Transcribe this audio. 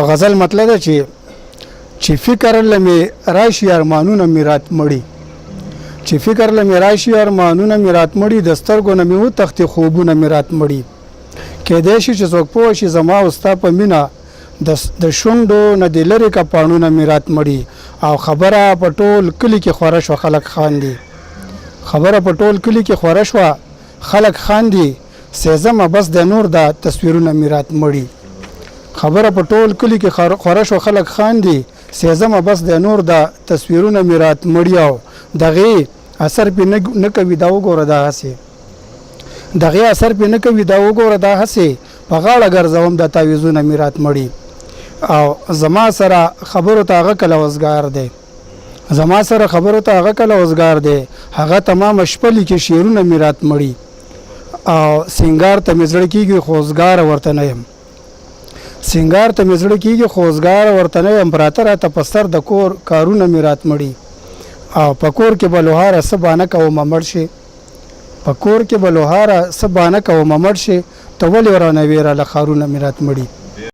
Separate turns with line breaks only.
غزل مطلب ده چې فکر لمه راشي ارمانونه میرات مړی چې فکر لمه راشي ارمانونه میرات مړی د سترګو نه میو تخت خوبونه میرات مړی کې دې شي چې څوک پوه شي زما او ستا په مینا د شونډو نه د لری کپانونه میرات مړی او خبره په ټول کلی کې خورش او خلک خاندي خبره په ټول کلی کې خورش او خلک خاندي سيزم بس د نور د تصویرونه میرات مړی خبره په ټول کلی کې خورش او خلک خاندي سيزم بس د نور د تصویرونه میرات مړیاو دغه اثر په نه کوي دا وګوره دا هسي دغه اثر په نه کوي دا وګوره دا هسي په غاړه ګرځوم د تعویذونه میرات مړی او زما سره خبرو ته هغه کله وزګار دی زما سره خبرو ته هغه کله وزګار دی هغه تمام شپلی کې شیرونه میرات مړی او سنگار ته مزړه کیږي خوزګار ورته نه يم سنگار ته مزړه کیږي خوزګار ورته نه يم پراتره ته پستر د کور کارونه میرات مړی او پکور کې بلوهار سبانه کو ممړ شي پکور کې بلوهار سبانه کو ممړ شي ته ولې ورانه ویره لخرونه میرات مړی